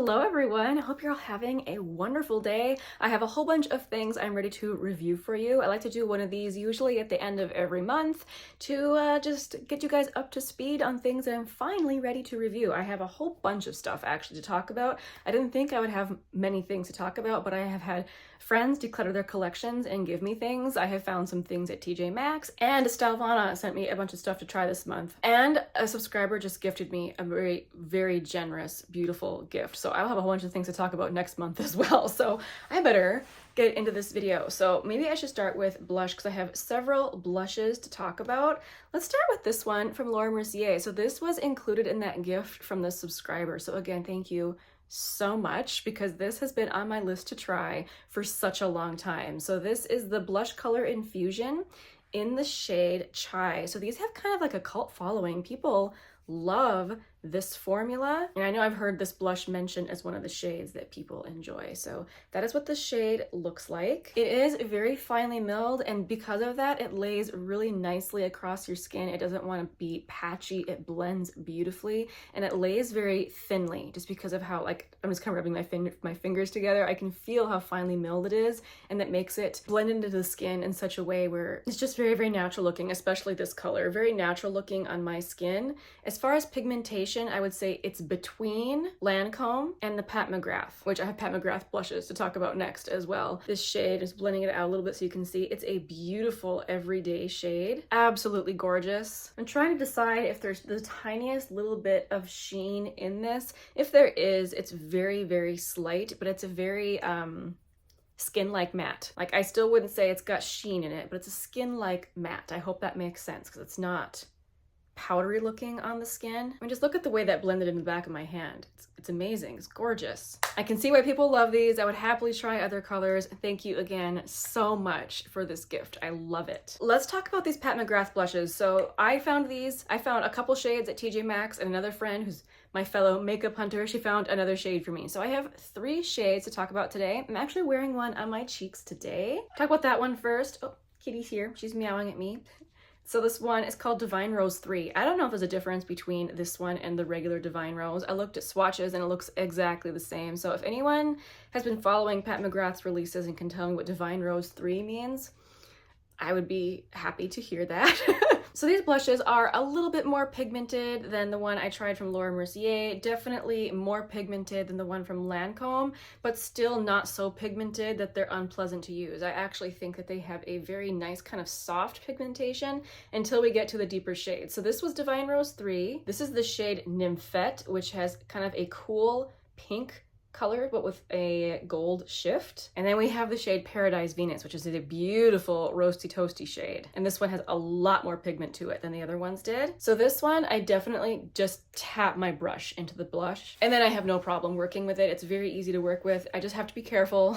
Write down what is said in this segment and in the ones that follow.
Hello everyone, I hope you're all having a wonderful day. I have a whole bunch of things I'm ready to review for you. I like to do one of these usually at the end of every month to just get you guys up to speed on things that I'm finally ready to review. I have a whole bunch of stuff actually to talk about. I didn't think I would have many things to talk about, but I have had friends declutter their collections and give me things. I have found some things at TJ Maxx, and Stylevana sent me a bunch of stuff to try this month. And a subscriber just gifted me a very, very generous, beautiful gift. So I'll have a whole bunch of things to talk about next month as well. So I better get into this video. So maybe I should start with blush because I have several blushes to talk about. Let's start with this one from Laura Mercier. So this was included in that gift from the subscriber. So again, thank you so much because this has been on my list to try for such a long time. So this is the blush color Infusion in the shade Chai. So these have kind of like a cult following. People love this formula, and I know I've heard this blush mentioned as one of the shades that people enjoy. So that is what the shade looks like. It is very finely milled, and because of that, it lays really nicely across your skin. It doesn't want to be patchy. It blends beautifully, and it lays very thinly just because of how, like, I'm just kind of rubbing my fingers together. I can feel how finely milled it is, and that makes it blend into the skin in such a way where it's just very, very natural looking, especially this color. Very natural looking on my skin. As far as pigmentation, I would say it's between Lancome and the Pat McGrath, which I have Pat McGrath blushes to talk about next as well. This shade is blending it out a little bit so you can see it's a beautiful everyday shade. Absolutely gorgeous. I'm trying to decide if there's the tiniest little bit of sheen in this. If there is, it's very, very slight, but it's a very skin-like matte. Like, I still wouldn't say it's got sheen in it, but it's a skin-like matte. I hope that makes sense because it's not powdery looking on the skin. I mean, just look at the way that blended in the back of my hand. It's amazing. It's gorgeous. I can see why people love these. I would happily try other colors. Thank you again so much for this gift. I love it. Let's talk about these Pat McGrath blushes. So I found a couple shades at TJ Maxx, and another friend who's my fellow makeup hunter, she found another shade for me. So I have 3 shades to talk about today. I'm actually wearing one on my cheeks today. Talk about that one first. Oh, Kitty's here. She's meowing at me. So this one is called Divine Rose 3. I don't know if there's a difference between this one and the regular Divine Rose. I looked at swatches and it looks exactly the same. So if anyone has been following Pat McGrath's releases and can tell me what Divine Rose 3 means, I would be happy to hear that. So these blushes are a little bit more pigmented than the one I tried from Laura Mercier, definitely more pigmented than the one from Lancome, but still not so pigmented that they're unpleasant to use. I actually think that they have a very nice kind of soft pigmentation until we get to the deeper shades. So this was Divine Rose 3. This is the shade Nymphette, which has kind of a cool pink color but with a gold shift. And then we have the shade Paradise Venus, which is a beautiful roasty toasty shade, and this one has a lot more pigment to it than the other ones did. So this one I definitely just tap my brush into the blush and then I have no problem working with it. It's very easy to work with. I just have to be careful.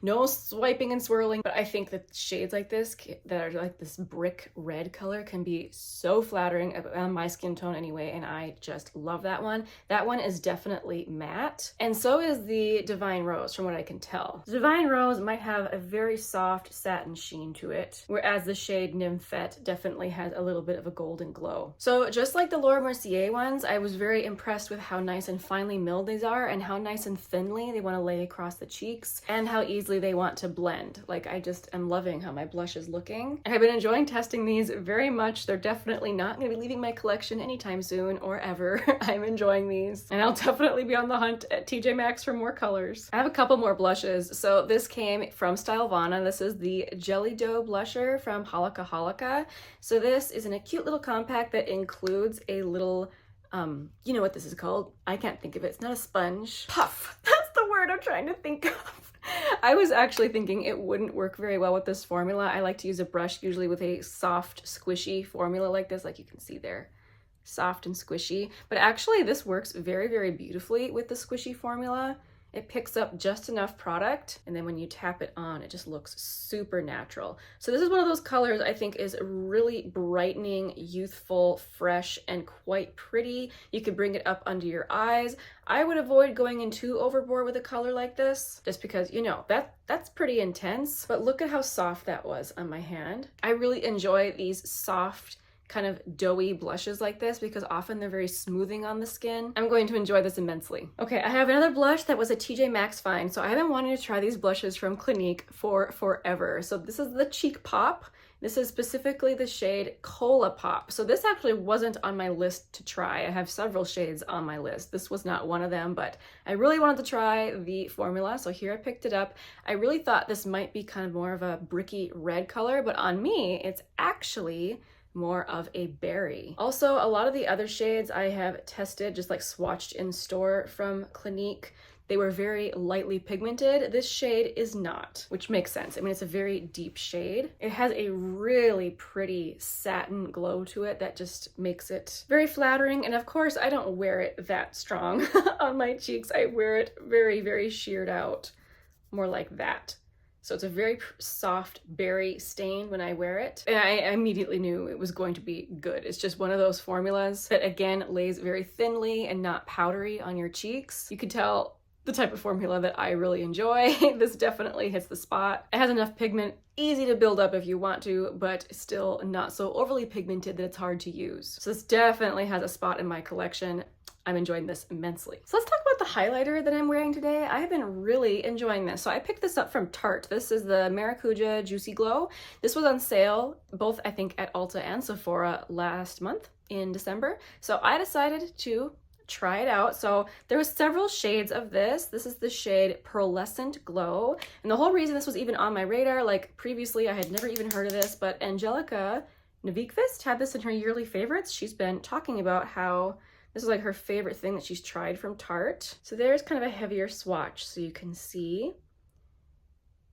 No swiping and swirling, but I think that shades like this that are like this brick red color can be so flattering on my skin tone anyway, and I just love that one. That one is definitely matte, and so is the Divine Rose from what I can tell. The Divine Rose might have a very soft satin sheen to it, whereas the shade Nymphette definitely has a little bit of a golden glow. So just like the Laura Mercier ones, I was very impressed with how nice and finely milled these are and how nice and thinly they want to lay across the cheeks and how easily they want to blend. Like, I just am loving how my blush is looking. I've been enjoying testing these very much. They're definitely not going to be leaving my collection anytime soon or ever. I'm enjoying these, and I'll definitely be on the hunt at TJ Maxx for more colors. I have a couple more blushes. So this came from Stylevana. This is the Jelly Dough blusher from Holika Holika. So this is in a cute little compact that includes a little, you know what this is called? I can't think of it. It's not a sponge. Puff. That's the word I'm trying to think of. I was actually thinking it wouldn't work very well with this formula. I like to use a brush usually with a soft, squishy formula like this, like you can see there. Soft and squishy, but actually this works very, very beautifully with the squishy formula. It picks up just enough product, and then when you tap it on, it just looks super natural. So this is one of those colors I think is really brightening, youthful, fresh, and quite pretty. You could bring it up under your eyes. I would avoid going in too overboard with a color like this, just because, you know, that's pretty intense, but look at how soft that was on my hand. I really enjoy these soft, kind of doughy blushes like this because often they're very smoothing on the skin. I'm going to enjoy this immensely. Okay, I have another blush that was a TJ Maxx find. So I have been wanting to try these blushes from Clinique for forever. So this is the Cheek Pop. This is specifically the shade Cola Pop. So this actually wasn't on my list to try. I have several shades on my list. This was not one of them, but I really wanted to try the formula. So here I picked it up. I really thought this might be kind of more of a bricky red color, but on me, it's actually more of a berry. Also, a lot of the other shades I have tested, just like swatched in store from Clinique. They were very lightly pigmented. This shade is not, which makes sense. I mean, it's a very deep shade. It has a really pretty satin glow to it that just makes it very flattering. And of course, I don't wear it that strong on my cheeks. I wear it very, very sheared out, more like that. So it's a very soft berry stain when I wear it. And I immediately knew it was going to be good. It's just one of those formulas that again lays very thinly and not powdery on your cheeks. You could tell the type of formula that I really enjoy. This definitely hits the spot. It has enough pigment, easy to build up if you want to, but still not so overly pigmented that it's hard to use. So this definitely has a spot in my collection. I'm enjoying this immensely. So let's talk about the highlighter that I'm wearing today. I have been really enjoying this. So I picked this up from Tarte. This is the Maracujá Juicy Glow. This was on sale, both I think at Ulta and Sephora last month in December. So I decided to try it out. So there was several shades of this. This is the shade Pearlescent Glow. And the whole reason this was even on my radar, like previously I had never even heard of this, but Angelica Nykvist had this in her yearly favorites. She's been talking about how this is like her favorite thing that she's tried from Tarte. So there's kind of a heavier swatch so you can see.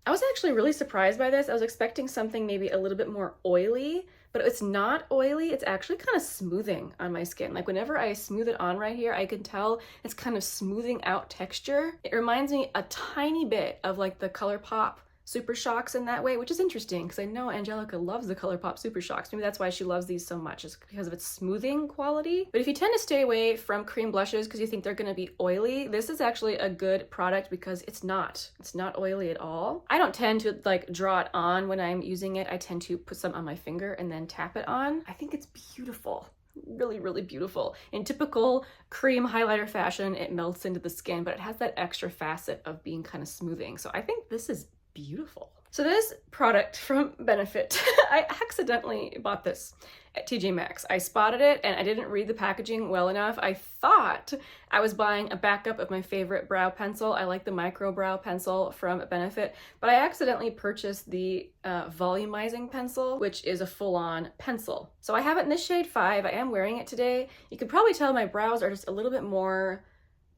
I was actually really surprised by this. I was expecting something maybe a little bit more oily, but it's not oily. It's actually kind of smoothing on my skin. Like whenever I smooth it on right here, I can tell it's kind of smoothing out texture. It reminds me a tiny bit of like the ColourPop Super Shocks in that way, which is interesting because I know Angelica loves the ColourPop Super Shocks. Maybe that's why she loves these so much, is because of its smoothing quality. But if you tend to stay away from cream blushes because you think they're going to be oily, this is actually a good product because it's not oily at all. I don't tend to like draw it on when I'm using it. I tend to put some on my finger and then tap it on. I think it's beautiful. Really, really beautiful. In typical cream highlighter fashion, it melts into the skin, but it has that extra facet of being kind of smoothing. So I think this is beautiful. So this product from Benefit, I accidentally bought this at TJ Maxx. I spotted it and I didn't read the packaging well enough. I thought I was buying a backup of my favorite brow pencil. I like the micro brow pencil from Benefit, but I accidentally purchased the Volumizing pencil, which is a full-on pencil. So I have it in the shade 5. I am wearing it today. You can probably tell my brows are just a little bit more,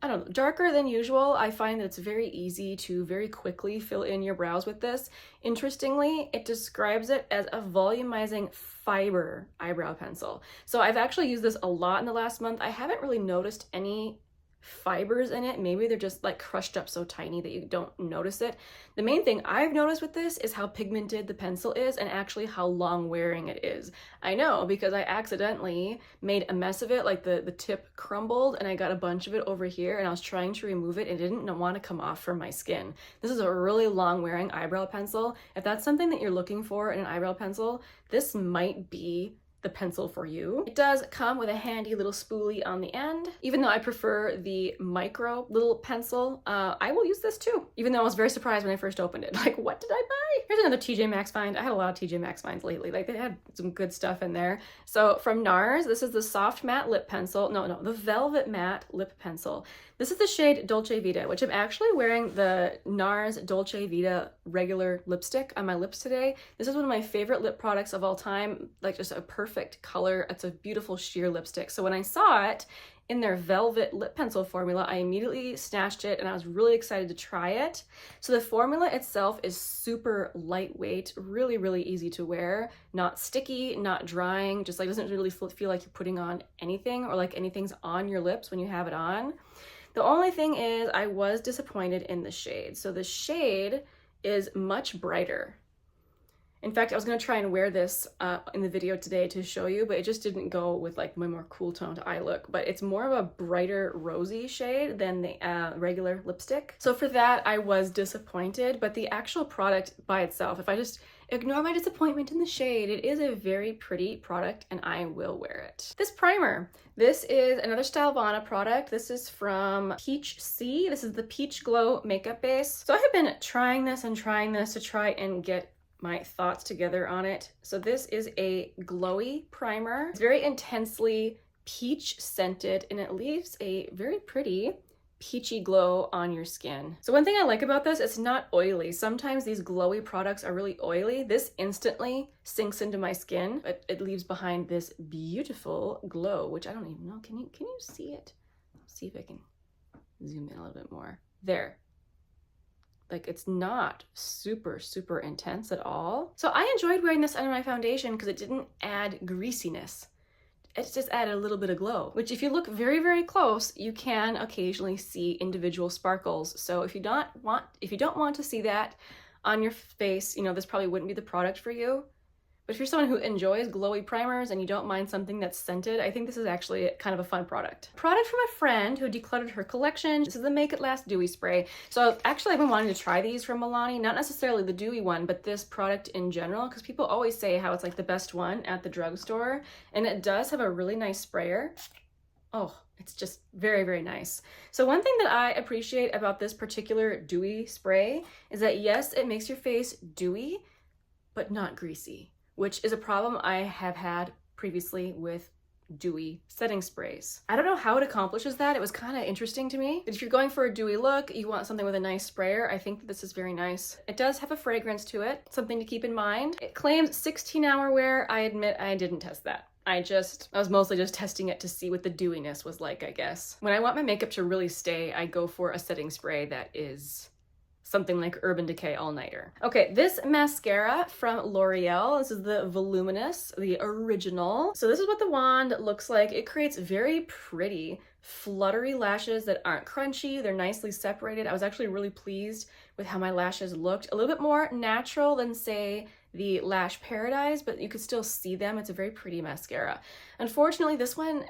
I don't know, darker than usual. I find that it's very easy to very quickly fill in your brows with this. Interestingly, it describes it as a volumizing fiber eyebrow pencil. So I've actually used this a lot in the last month. I haven't really noticed any fibers in it. Maybe they're just like crushed up so tiny that you don't notice it. The main thing I've noticed with this is how pigmented the pencil is and actually how long wearing it is. I know because I accidentally made a mess of it, like the tip crumbled and I got a bunch of it over here and I was trying to remove it and it didn't want to come off from my skin. This is a really long wearing eyebrow pencil. If that's something that you're looking for in an eyebrow pencil, this might be the pencil for you. It does come with a handy little spoolie on the end. Even though I prefer the micro little pencil, I will use this too. Even though I was very surprised when I first opened it. Like, what did I buy? Here's another TJ Maxx find. I had a lot of TJ Maxx finds lately. Like, they had some good stuff in there. So from NARS, this is the Soft Matte Lip Pencil. No, the Velvet Matte Lip Pencil. This is the shade Dolce Vita, which I'm actually wearing the NARS Dolce Vita regular lipstick on my lips today. This is one of my favorite lip products of all time. Like, just a perfect color. It's a beautiful sheer lipstick. So when I saw it in their velvet lip pencil formula, I immediately snatched it and I was really excited to try it. So the formula itself is super lightweight, really, really easy to wear, not sticky, not drying, just like doesn't really feel like you're putting on anything or like anything's on your lips when you have it on. The only thing is I was disappointed in the shade. So the shade is much brighter. In fact, I was going to try and wear this in the video today to show you, but it just didn't go with like my more cool toned eye look. But it's more of a brighter rosy shade than the regular lipstick. So for that, I was disappointed, but the actual product by itself, if I just Ignore my disappointment in the shade. It is a very pretty product and I will wear it. This primer. This is another Stelvana product. This is from Peach C. This is the Peach Glow Makeup Base. So I have been trying this and trying this to try and get my thoughts together on it. So this is a glowy primer. It's very intensely peach scented and it leaves a very pretty peachy glow on your skin. So one thing I like about this, it's not oily. Sometimes these glowy products are really oily. This instantly sinks into my skin, but it leaves behind this beautiful glow, which I don't even know. Can you see it? Let's see if I can zoom in a little bit more. There. Like, it's not super, super intense at all. So I enjoyed wearing this under my foundation because it didn't add greasiness. It's just added a little bit of glow, which if you look very, very close, you can occasionally see individual sparkles. So if you don't want to see that on your face, you know, this probably wouldn't be the product for you. But if you're someone who enjoys glowy primers and you don't mind something that's scented, I think this is actually kind of a fun product. Product from a friend who decluttered her collection. This is the Make It Last Dewy Spray. So actually I've been wanting to try these from Milani, not necessarily the dewy one, but this product in general, because people always say how it's like the best one at the drugstore. And it does have a really nice sprayer. Oh, it's just very, very nice. So one thing that I appreciate about this particular dewy spray is that yes, it makes your face dewy, but not greasy, which is a problem I have had previously with dewy setting sprays. I don't know how it accomplishes that. It was kind of interesting to me. But if you're going for a dewy look, you want something with a nice sprayer, I think that this is very nice. It does have a fragrance to it, something to keep in mind. It claims 16-hour wear. I admit I didn't test that. I was mostly just testing it to see what the dewiness was like, I guess. When I want my makeup to really stay, I go for a setting spray that is something like Urban Decay All-Nighter. Okay, this mascara from L'Oreal. This is the Voluminous, the original. So this is what the wand looks like. It creates very pretty, fluttery lashes that aren't crunchy. They're nicely separated. I was actually really pleased with how my lashes looked. A little bit more natural than, say, the Lash Paradise, but you could still see them. It's a very pretty mascara. Unfortunately, this one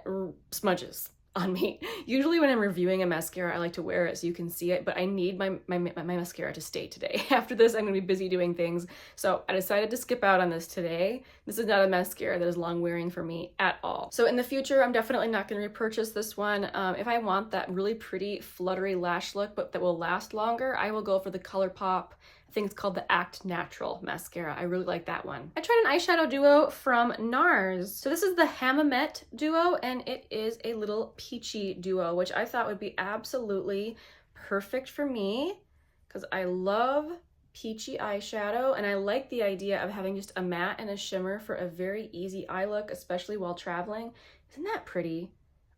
smudges on me. Usually when I'm reviewing a mascara, I like to wear it so you can see it, but I need my mascara to stay today. After this, I'm gonna be busy doing things. So I decided to skip out on this today. This is not a mascara that is long wearing for me at all. So in the future, I'm definitely not gonna repurchase this one. If I want that really pretty fluttery lash look, but that will last longer, I will go for the ColourPop. I think it's called the Act Natural mascara. I really like that one. I tried an eyeshadow duo from NARS. So this is the Hammamet Duo, and it is a little peachy duo, which I thought would be absolutely perfect for me because I love peachy eyeshadow, and I like the idea of having just a matte and a shimmer for a very easy eye look, especially while traveling. Isn't that pretty?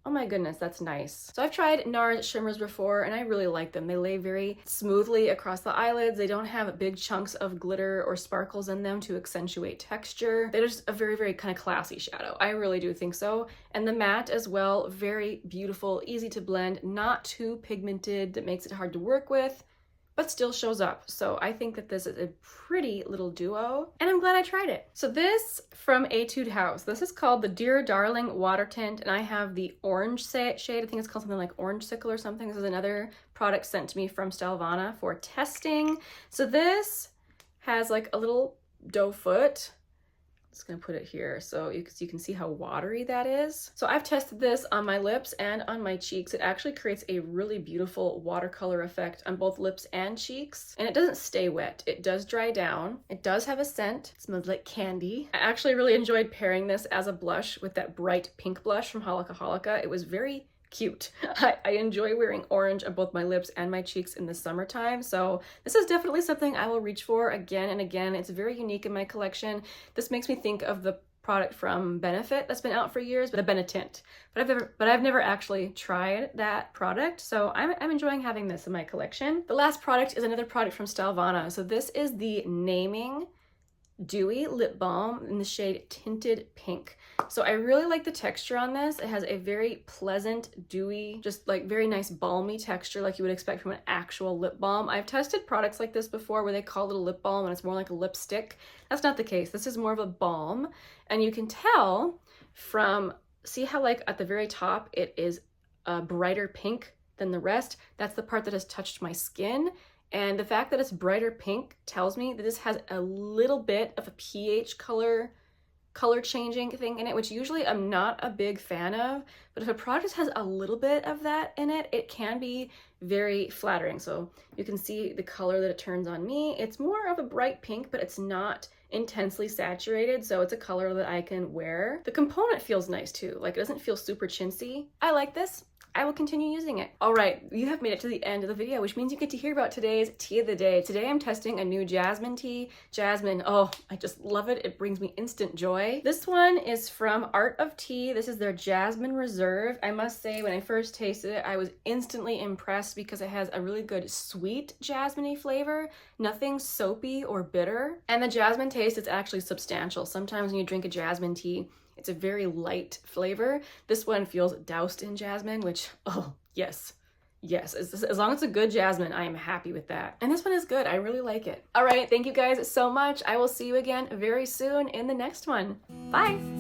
Oh my goodness, that's nice. So I've tried NARS shimmers before and I really like them. They lay very smoothly across the eyelids. They don't have big chunks of glitter or sparkles in them to accentuate texture. They're just a very, very kind of classy shadow. I really do think so. And the matte as well, very beautiful, easy to blend, not too pigmented that makes it hard to work with, but still shows up. So I think that this is a pretty little duo and I'm glad I tried it. So this from Etude House, this is called the Dear Darling Water Tint, and I have the orange shade. I think it's called something like Orange Sickle or something. This is another product sent to me from Stelvana for testing. So this has like a little doe foot. Just gonna put it here so you can see how watery that is. So I've tested this on my lips and on my cheeks. It actually creates a really beautiful watercolor effect on both lips and cheeks. And it doesn't stay wet. It does dry down. It does have a scent. It smells like candy. I actually really enjoyed pairing this as a blush with that bright pink blush from Holika Holika. It was very cute. I enjoy wearing orange on both my lips and my cheeks in the summertime, so this is definitely something I will reach for again and again. It's very unique in my collection. This makes me think of the product from Benefit that's been out for years, the Benetint. But I've never actually tried that product, so I'm enjoying having this in my collection. The last product is another product from Stelvana. So this is the Naming Dewy Lip Balm in the shade Tinted Pink. So I really like the texture on this. It has a very pleasant, dewy, just like very nice balmy texture like you would expect from an actual lip balm. I've tested products like this before where they call it a lip balm and it's more like a lipstick. That's not the case. This is more of a balm, and you can tell from, see how like at the very top it is a brighter pink than the rest? That's the part that has touched my skin. And the fact that it's brighter pink tells me that this has a little bit of a pH color changing thing in it, which usually I'm not a big fan of, but if a product has a little bit of that in it, it can be very flattering. So you can see the color that it turns on me. It's more of a bright pink, but it's not intensely saturated, so it's a color that I can wear. The component feels nice too, like it doesn't feel super chintzy. I like this. I will continue using it. All right, you have made it to the end of the video, which means you get to hear about today's tea of the day. Today I'm testing a new jasmine tea. Jasmine, oh, I just love it. It brings me instant joy. This one is from Art of Tea. This is their Jasmine Reserve. I must say, when I first tasted it, I was instantly impressed because it has a really good sweet jasmine-y flavor, nothing soapy or bitter. And the jasmine taste is actually substantial. Sometimes when you drink a jasmine tea, it's a very light flavor. This one feels doused in jasmine, which, oh, yes. Yes, as long as it's a good jasmine, I am happy with that. And this one is good. I really like it. All right, thank you guys so much. I will see you again very soon in the next one. Bye.